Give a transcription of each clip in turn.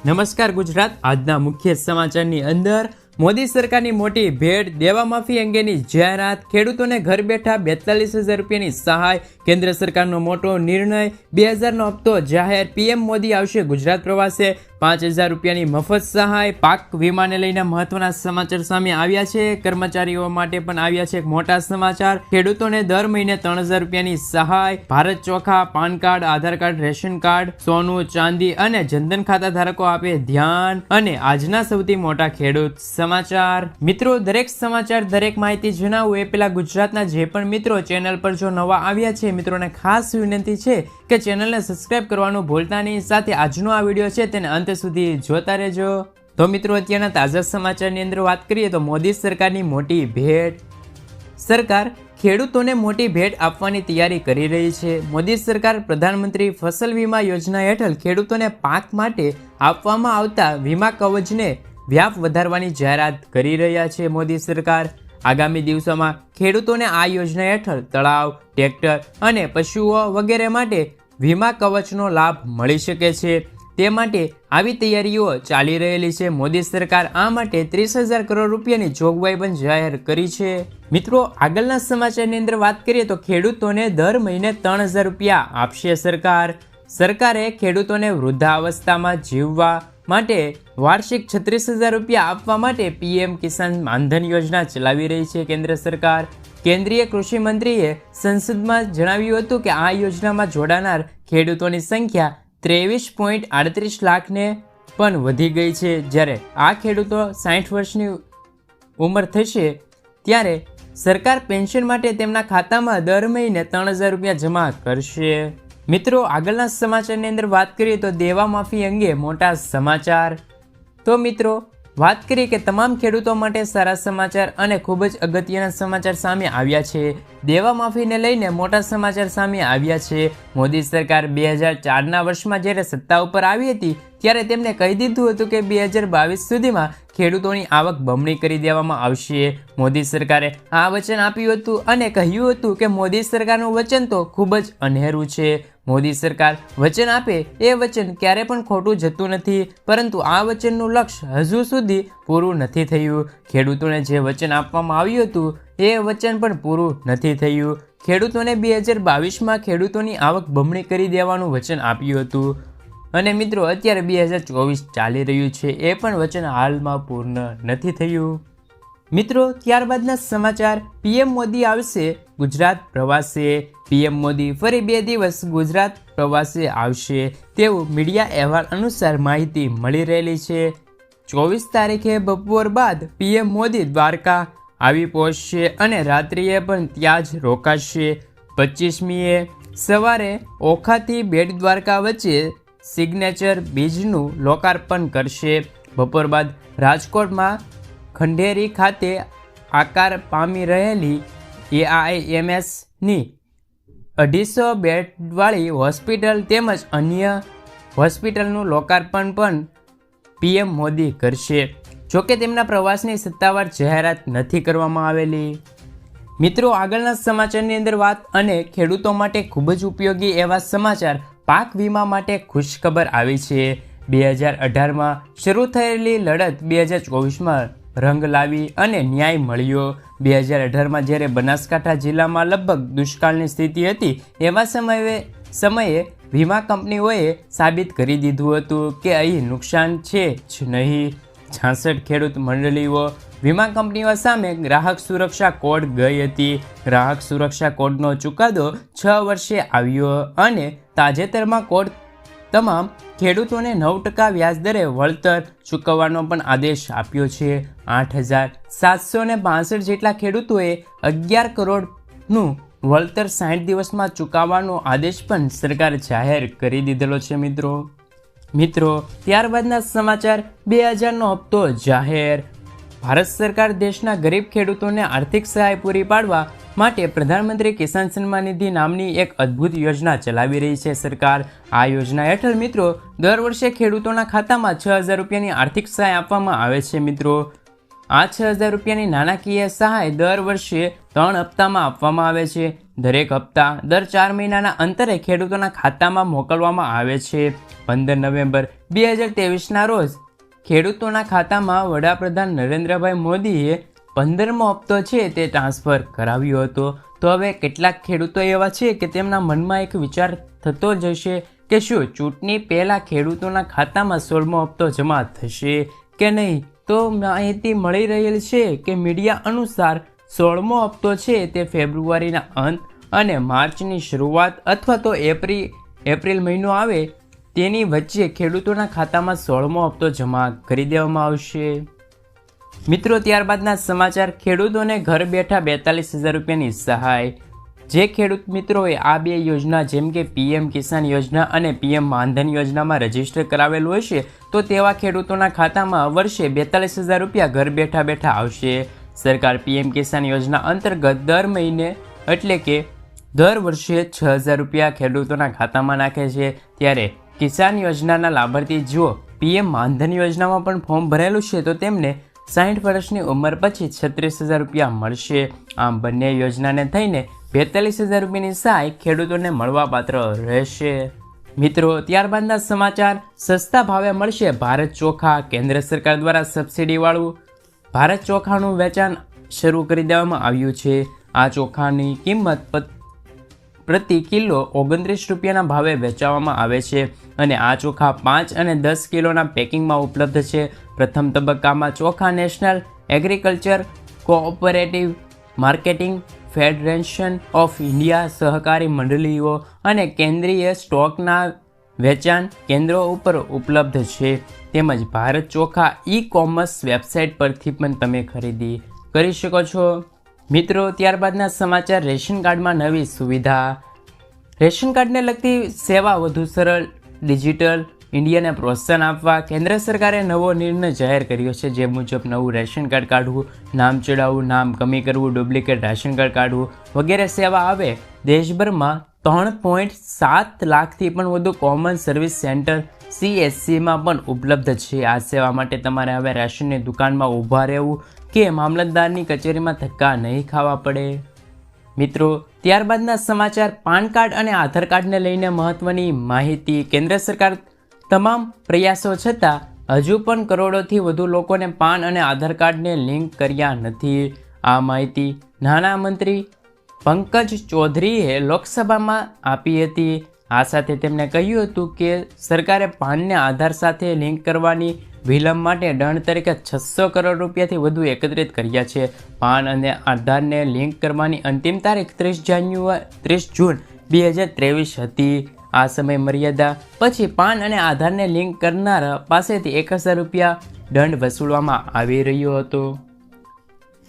નમસ્કાર ગુજરાત। આજના મુખ્ય સમાચારની અંદર મોદી સરકારની મોટી ભેટ, દેવા માફી અંગેની જાહેરાત, ખેડૂતોને ઘર બેઠા 42,000 રૂપિયાની સહાય, કેન્દ્ર સરકારનો મોટો નિર્ણય, 2000નો હપ્તો જાહેર, પીએમ મોદી આવશે ગુજરાત પ્રવાસે, 5,000 રૂપિયાની મફત સહાય, પાક વીમાને લઈને મહત્વના સમાચાર સામે આવ્યા છે। કર્મચારીઓ માટે પણ આવ્યા છે મોટા સમાચાર। ખેડૂતોને દર મહિને 3,000 રૂપિયાની સહાય, ભારત ચોખા, પાન કાર્ડ, આધાર કાર્ડ, રેશન કાર્ડ, સોનું, ચાંદી અને જનધન ખાતા ધારકો આપે ધ્યાન। અને આજના સૌથી મોટા ખેડૂત સમાચાર। મિત્રો, દરેક સમાચાર, દરેક માહિતી જણાવું એ પહેલા ગુજરાતના જે પણ મિત્રો ચેનલ પર જો નવા આવ્યા છે મિત્રોને ખાસ વિનંતી છે કે ચેનલને સબસ્ક્રાઇબ કરવાનું ભૂલતા નહીં, સાથે આજનો આ વિડીયો છે તેને અંત સુધી જોતા રહેજો। તો મિત્રો, અત્યારના તાજા સમાચારની અંદર વાત કરીએ તો મોદી સરકારની મોટી ભેટ। સરકાર ખેડૂતોને મોટી ભેટ આપવાની તૈયારી કરી રહી છે। મોદી સરકાર પ્રધાનમંત્રી ફસલ વીમા યોજના હેઠળ ખેડૂતોને પાક માટે આપવામાં આવતા વીમા કવચને વ્યાપ વધારવાની જાહેરાત કરી રહ્યા છે। મોદી સરકાર આગામી દિવસોમાં ખેડૂતોને આ યોજના હેઠળ તળાવ, ટ્રેક્ટર અને પશુઓ વગેરે માટે વીમા કવચનો લાભ મળી શકે છે, તે માટે આવી તૈયારીઓ ચાલી રહેલી છે। મોદી સરકાર આ માટે 30,000 કરોડ રૂપિયાની જોગવાઈ પણ જાહેર કરી છે। મિત્રો, આગળના સમાચારની અંદર વાત કરીએ તો ખેડૂતોને દર મહિને 3,000 રૂપિયા આપશે સરકાર। સરકારે ખેડૂતોને વૃદ્ધાવસ્થામાં જીવવા માટે વાર્ષિક 36,000 રૂપિયા આપવા માટે પીએમ કિસાન માનધન યોજના ચલાવી રહી છે કેન્દ્ર સરકાર। કેન્દ્રીય કૃષિ મંત્રીએ સંસદમાં જણાવ્યું હતું કે આ યોજનામાં જોડાનાર ખેડૂતોની સંખ્યા 23.38 લાખને પણ વધી ગઈ છે। જ્યારે આ ખેડૂતો 60 વર્ષની ઉંમર થશે ત્યારે સરકાર પેન્શન માટે તેમના ખાતામાં દર મહિને 3,000 રૂપિયા જમા કરશે। મિત્રો, આગળના સમાચારની અંદર વાત કરીએ તો દેવા માફી અંગે મોટા સમાચાર। તો મિત્રો, વાત કરીએ કે તમામ ખેડૂતો માટે સારા સમાચાર અને ખૂબ જ અગત્યના સમાચાર સામે આવ્યા છે। દેવા માફીને લઈને મોટા સમાચાર સામે આવ્યા છે। મોદી સરકાર 2004ના વર્ષમાં જ્યારે સત્તા ઉપર આવી હતી ત્યારે તેમણે કહી દીધું હતું કે 2022 સુધીમાં ખેડૂતોની આવક બમણી કરી દેવામાં આવશે। મોદી સરકારે આ વચન આપ્યું હતું અને કહ્યું હતું કે મોદી સરકારનું વચન તો ખૂબ જ અનહેરું છે। મોદી સરકાર વચન આપે એ વચન ક્યારે પણ ખોટું જતું નથી, પરંતુ આ વચનનું લક્ષ્ય હજુ સુધી પૂરું નથી થયું। ખેડૂતોને જે વચન આપવામાં આવ્યું હતું એ વચન પણ પૂરું નથી થયું। ખેડૂતોને 2022માં ખેડૂતોની આવક બમણી કરી દેવાનું વચન આપ્યું હતું અને મિત્રો અત્યારે 2024 ચાલી રહ્યું છે, એ પણ વચન હાલમાં પૂર્ણ નથી થયું। મિત્રો, ત્યારબાદના સમાચાર, પીએમ મોદી આવશે ગુજરાત પ્રવાસે। પીએમ મોદી ફરી 2 દિવસ ગુજરાત પ્રવાસે આવશે તેવું મીડિયા અહેવાલ અનુસાર માહિતી મળી રહેલી છે। 24 તારીખે બપોર બાદ પીએમ મોદી દ્વારકા આવી પહોંચશે અને રાત્રિએ પણ ત્યાં જ રોકાશે। 25મીએ સવારે ઓખાથી બેટ દ્વારકા વચ્ચે સિગ્નેચર બ્રિજનું લોકાર્પણ કરશે। બપોર બાદ રાજકોટમાં ખંડેરી ખાતે આકાર પામી રહેલી AIMSની 250 બેડવાળી હોસ્પિટલ તેમજ અન્ય હોસ્પિટલનું લોકાર્પણ પણ પીએમ મોદી કરશે। જોકે તેમના પ્રવાસની સત્તાવાર જાહેરાત નથી કરવામાં આવેલી। મિત્રો, આગળના સમાચારની અંદર વાત અને ખેડૂતો માટે ખૂબ જ ઉપયોગી એવા સમાચાર, પાક વીમા માટે ખુશખબર આવી છે। 2018માં શરૂ થયેલી લડત 2024માં રંગ લાવી અને ન્યાય મળ્યો। 2018માં જ્યારે બનાસકાંઠા જિલ્લામાં લગભગ દુષ્કાળની સ્થિતિ હતી એવા સમયે વીમા કંપનીઓએ સાબિત કરી દીધું હતું કે અહીં નુકસાન છે જ નહીં। 66 ખેડૂત મંડળીઓ વીમા કંપનીઓ સામે ગ્રાહક સુરક્ષા કોડ ગઈ હતી। ગ્રાહક સુરક્ષા કોડનો ચુકાદો 6 વર્ષે આવ્યો અને તાજેતરમાં કોર્ટ તમામ ખેડૂતોને 9% વ્યાજદરે વળતર ચૂકવવાનો પણ આદેશ આપ્યો છે। 8,762 જેટલા ખેડૂતોએ 11 કરોડનું વળતર 60 દિવસમાં ચૂકવવાનો આદેશ પણ સરકારે જાહેર કરી દીધેલો છે। મિત્રો, ત્યારબાદના સમાચાર, 2000નો હપ્તો જાહેર। ભારત સરકાર દેશના ગરીબ ખેડૂતોને આર્થિક સહાય પૂરી પાડવા માટે પ્રધાનમંત્રી કિસાન સન્માન નિધિ નામની એક અદ્ભુત યોજના ચલાવી રહી છે સરકાર। આ યોજના હેઠળ મિત્રો દર વર્ષે ખેડૂતોના ખાતામાં 6,000 રૂપિયાની આર્થિક સહાય આપવામાં આવે છે। મિત્રો, આ 6,000 રૂપિયાની નાણાકીય સહાય દર વર્ષે 3 હપ્તામાં આપવામાં આવે છે। દરેક હપ્તા દર 4 મહિનાના અંતરે ખેડૂતોના ખાતામાં મોકલવામાં આવે છે. 15 નવેમ્બર 2023ના રોજ ખેડૂતોના ખાતામાં વડાપ્રધાન નરેન્દ્રભાઈ મોદીએ 15મો હપ્તો છે તે ટ્રાન્સફર કરાવ્યો હતો. તો હવે કેટલાક ખેડૂતો એવા છે કે તેમના મનમાં એક વિચાર થતો જ હશે કે શું ચૂંટણી પહેલાં ખેડૂતોના ખાતામાં 16મો હપ્તો જમા થશે કે નહીં. તો માહિતી મળી રહેલ છે કે મીડિયા અનુસાર 16મો હપ્તો છે તે ફેબ્રુઆરીના અંત અને માર્ચની શરૂઆત અથવા તો એપ્રિલ મહિનો આવે તેની વચ્ચે ખેડૂતોના ખાતામાં 16મો હપ્તો જમા કરી દેવામાં આવશે. મિત્રો, ત્યારબાદના સમાચાર. ખેડૂતોને ઘર બેઠા 42,000 રૂપિયાની સહાય. જે ખેડૂત મિત્રોએ આ બે યોજના જેમ કે PM કિસાન યોજના અને PM માનધન યોજનામાં રજીસ્ટર કરાવેલું હશે તો તેવા ખેડૂતોના ખાતામાં વર્ષે 42,000 રૂપિયા ઘર બેઠા બેઠા આવશે. સરકાર PM કિસાન યોજના અંતર્ગત દર મહિને એટલે કે દર વર્ષે 6,000 રૂપિયા ખેડૂતોના ખાતામાં નાખે છે. ત્યારે કિસાન યોજનાના લાભાર્થી જો PM માનધન યોજનામાં પણ ફોર્મ ભરેલું છે તો તેમને 60 વર્ષની ઉંમર પછી 36,000 રૂપિયા મળશે. આમ બંને યોજનાને થઈને 42,000 રૂપિયાની સહાય ખેડૂતોને મળવાપાત્ર રહેશે. મિત્રો, ત્યારબાદના સમાચાર. સસ્તા ભાવે મળશે ભારત ચોખા. કેન્દ્ર સરકાર દ્વારા સબસિડીવાળું ભારત ચોખાનું વેચાણ શરૂ કરી દેવામાં આવ્યું છે. આ ચોખાની કિંમત પ્રતિ કિલો 29 રૂપિયાના ભાવે વેચવામાં આવે છે અને આ ચોખા 5 અને 10 કિલોના પેકિંગમાં ઉપલબ્ધ છે. પ્રથમ તબક્કામાં ચોખા national agriculture cooperative marketing federation of India સહકારી મંડળીઓ અને કેન્દ્રીય સ્ટોકના વેચાણ કેન્દ્રો ઉપર ઉપલબ્ધ છે. તેમજ ભારત ચોખા ઈ-કોમર્સ વેબસાઇટ પરથી પણ તમે ખરીદી કરી શકો છો. મિત્રો, ત્યારબાદના સમાચાર. રેશન કાર્ડમાં નવી સુવિધા. રેશન કાર્ડને લગતી સેવા વધુ સરળ ડિજિટલ ઇન્ડિયાને પ્રોત્સાહન આપવા કેન્દ્ર સરકારે નવો નિર્ણય જાહેર કર્યો છે. જે મુજબ નવું રેશન કાર્ડ કાઢવું, નામ ચડાવવું, નામ કમી કરવું, ડુપ્લિકેટ રેશન કાર્ડ કાઢવું વગેરે સેવા હવે દેશભરમાં 3.7 લાખથી પણ વધુ કોમન સર્વિસ સેન્ટર CSCમાં પણ ઉપલબ્ધ છે. આ સેવા માટે તમારે હવે રેશનની દુકાનમાં ઊભા રહેવું કે મામલતદારની કચેરીમાં ધક્કા નહીં ખાવા પડે. મિત્રો, ત્યારબાદના સમાચાર. પાન કાર્ડ અને આધાર કાર્ડને લઈને મહત્વની માહિતી. કેન્દ્ર સરકાર તમામ પ્રયાસો છતાં હજુ પણ કરોડોથી વધુ લોકોને પાન અને આધાર કાર્ડને લિંક કર્યા નથી. આ માહિતી નાણાં મંત્રી પંકજ ચૌધરીએ લોકસભામાં આપી હતી. આ સાથે તેમણે કહ્યું હતું કે સરકારે પાનને આધાર સાથે લિંક કરવાની વિલંબ માટે દંડ તરીકે 600 કરોડ રૂપિયાથી વધુ એકત્રિત કર્યા છે. પાન અને આધારને લિંક કરવાની અંતિમ તારીખ 30 જૂન 2023 હતી. આ સમય મર્યાદા પછી પાન અને આધારને લિંક કરનારા પાસેથી 1,000 રૂપિયા દંડ વસૂલવામાં આવી રહ્યો હતો.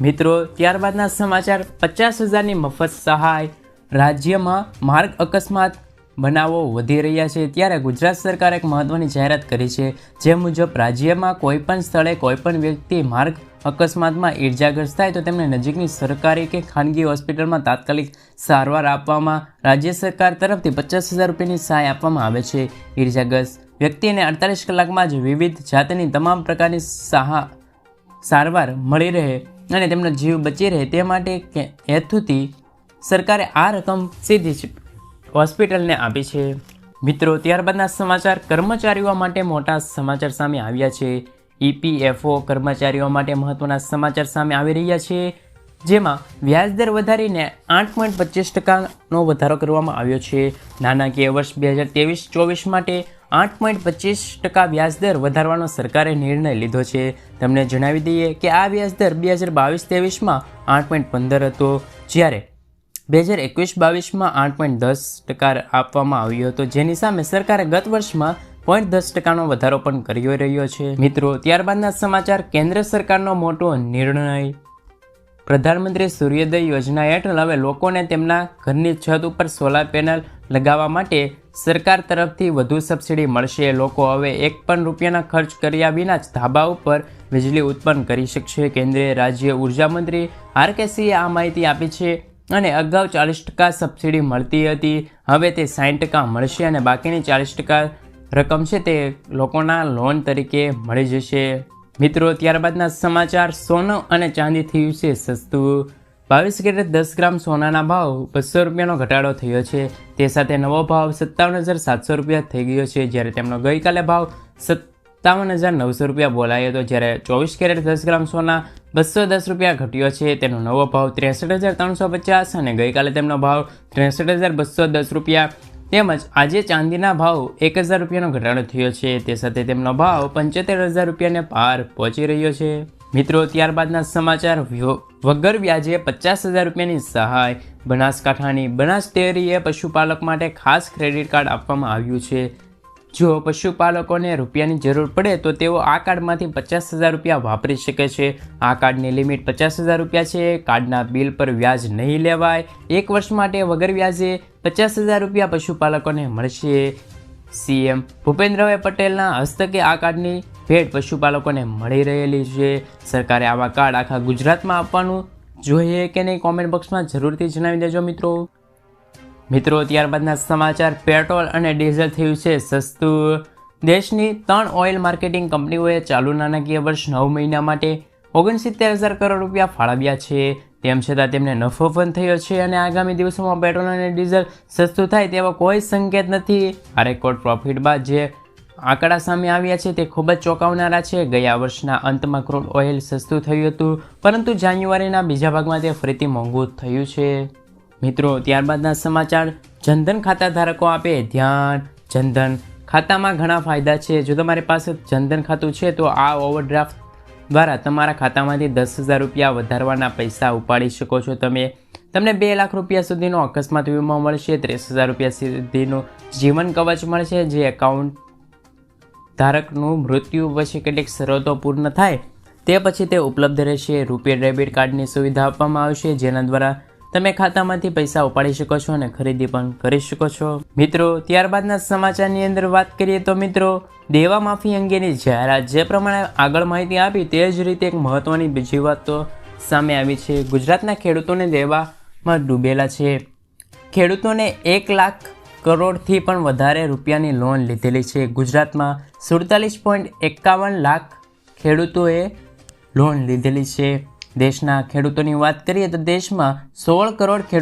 મિત્રો, ત્યારબાદના સમાચાર. 50,000ની મફત સહાય. રાજ્યમાં માર્ગ અકસ્માત બનાવો વધી રહ્યા છે ત્યારે ગુજરાત સરકારે એક મહત્વની જાહેરાત કરી છે. જે મુજબ રાજ્યમાં કોઈપણ સ્થળે કોઈપણ વ્યક્તિ માર્ગ અકસ્માતમાં ઈજાગ્રસ્ત થાય તો તેમને નજીકની સરકારી કે ખાનગી હોસ્પિટલમાં તાત્કાલિક સારવાર આપવામાં રાજ્ય સરકાર તરફથી 50,000 રૂપિયાની સહાય આપવામાં આવે છે. ઈજાગ્રસ્ત વ્યક્તિને 48 કલાકમાં જ વિવિધ જાતની તમામ પ્રકારની સારવાર મળી રહે અને તેમનો જીવ બચી રહે તે માટે હેતુથી સરકારે આ રકમ સીધી હોસ્પિટલને આપી છે. મિત્રો, ત્યારબાદના સમાચાર. કર્મચારીઓ માટે મોટા સમાચાર સામે આવ્યા છે. EPFO કર્મચારીઓ માટે મહત્વના સમાચાર સામે આવી રહ્યા છે. જેમાં વ્યાજદર વધારીને 8.25% વધારો કરવામાં આવ્યો છે. નાણાકીય વર્ષ 2023-24 માટે 8.25% વ્યાજદર વધારવાનો સરકારે નિર્ણય લીધો છે. તમને જણાવી દઈએ કે આ વ્યાજદર 2022-23માં 8.15 હતો, જ્યારે 2021-22માં 8.10% આપવામાં આવ્યો હતો, જેની સામે સરકારે ગત વર્ષમાં 0.10% વધારો પણ કર્યો રહ્યો છે. મિત્રો, ત્યારબાદના સમાચાર. કેન્દ્ર સરકારનો મોટો નિર્ણય. પ્રધાનમંત્રી સૂર્યોદય યોજના હેઠળ હવે લોકોને તેમના ઘરની છત ઉપર સોલાર પેનલ લગાવવા માટે સરકાર તરફથી વધુ સબસિડી મળશે. લોકો હવે એક પણ રૂપિયાના ખર્ચ કર્યા વિના જ ધાબા ઉપર વીજળી ઉત્પન્ન કરી શકશે. કેન્દ્રીય રાજ્ય ઉર્જા મંત્રી RK સિંહે આ માહિતી આપી છે અને અગાઉ 40% સબસિડી મળતી હતી, હવે તે 60% મળશે અને બાકીની 40% રકમ છે તે લોકોના લોન તરીકે મળી જશે. મિત્રો, ત્યારબાદના સમાચાર. સોનું અને ચાંદી થયું છે સસ્તું. 22 કેરેટ 10 ગ્રામ સોનાના ભાવ 200 રૂપિયાનો ઘટાડો થયો છે. તે સાથે નવો ભાવ 57,700 રૂપિયા થઈ ગયો છે, જ્યારે તેમનો ગઈકાલે ભાવ 57,900 રૂપિયા બોલાયો હતો. જ્યારે 24 કેરેટ 10 ગ્રામ સોના 210 રૂપિયા ઘટ્યો છે. તેનો નવો ભાવ 63,350 અને ગઈકાલે તેમનો ભાવ 63,210 રૂપિયા. તેમજ આજે ચાંદીના ભાવ 1,000 રૂપિયાનો ઘટાડો થયો છે. તે સાથે તેમનો ભાવ 75,000 રૂપિયાને પાર પહોંચી રહ્યો છે. મિત્રો, ત્યારબાદના સમાચાર. વગર વ્યાજે 50,000 રૂપિયાની સહાય. બનાસકાંઠાની બનાસ ડેરીએ પશુપાલક માટે ખાસ ક્રેડિટ કાર્ડ આપવામાં આવ્યું છે. જો પશુપાલકોને રૂપિયાની જરૂર પડે તો તેઓ આ કાર્ડમાંથી 50,000 રૂપિયા વાપરી શકે છે. આ કાર્ડની લિમિટ 50,000 રૂપિયા છે. કાર્ડના બિલ પર વ્યાજ નહીં લેવાય. 1 વર્ષ માટે વગર વ્યાજે 50,000 રૂપિયા પશુપાલકોને મળશે. સીએમ ભૂપેન્દ્રભાઈ પટેલના હસ્તકે આ કાર્ડની ભેટ પશુપાલકોને મળી રહેલી છે. સરકારે આવા કાર્ડ આખા ગુજરાતમાં આપવાનું જોઈએ કે નહીં, કોમેન્ટ બોક્સમાં જરૂરથી જણાવી દેજો મિત્રો, ત્યારબાદના સમાચાર. પેટ્રોલ અને ડીઝલ થયું છે સસ્તું. દેશની 3 ઓઇલ માર્કેટિંગ કંપનીઓએ ચાલુ નાણાકીય વર્ષ 9 મહિના માટે 69,000 કરોડ રૂપિયા ફાળવ્યા છે. તેમ છતાં તેમને નફો પણ થયો છે અને આગામી દિવસોમાં પેટ્રોલ અને ડીઝલ સસ્તું થાય તેવો કોઈ સંકેત નથી. આ રેકોર્ડ પ્રોફિટ બાદ જે આંકડા સામે આવ્યા છે તે ખૂબ જ ચોંકાવનારા છે. ગયા વર્ષના અંતમાં ક્રૂડ ઓઇલ સસ્તું થયું હતું, પરંતુ જાન્યુઆરીના બીજા ભાગમાં તે ફરીથી મોંઘું થયું છે. મિત્રો, ત્યારબાદના સમાચાર. જનધન ખાતા ધારકો આપે ધ્યાન. જનધન ખાતામાં ઘણા ફાયદા છે. જો તમારી પાસે જનધન ખાતું છે તો આ ઓવરડ્રાફ્ટ દ્વારા તમારા ખાતામાંથી 10,000 રૂપિયા વધારવાના પૈસા ઉપાડી શકો છો. તમને 2 લાખ રૂપિયા સુધીનો અકસ્માત વીમો મળશે. 30,000 રૂપિયા સુધીનું જીવન કવચ મળશે. જે એકાઉન્ટ ધારકનું મૃત્યુ પછી કેટલીક શરતો પૂર્ણ થાય તે પછી તે ઉપલબ્ધ રહેશે. રૂપિયા ડેબિટ કાર્ડની સુવિધા આપવામાં આવશે, જેના દ્વારા તમે ખાતામાંથી પૈસા ઉપાડી શકો છો અને ખરીદી પણ કરી શકો છો. મિત્રો, ત્યારબાદના સમાચારની અંદર વાત કરીએ તો મિત્રો, દેવા માફી અંગેની જાહેરાત. જે પ્રમાણે આગળ માહિતી આપી તે જ રીતે એક મહત્વની બીજી વાત તો સામે આવી છે. ગુજરાતના ખેડૂતોને દેવામાં ડૂબેલા છે. ખેડૂતોને 1 લાખ કરોડથી પણ વધારે રૂપિયાની લોન લીધેલી છે. ગુજરાતમાં 47.51 લાખ ખેડૂતોએ લોન લીધેલી છે. દેશના ખેડૂતોની વાત કરીએ તો દેશમાં 16 કરોડ ખેડૂતો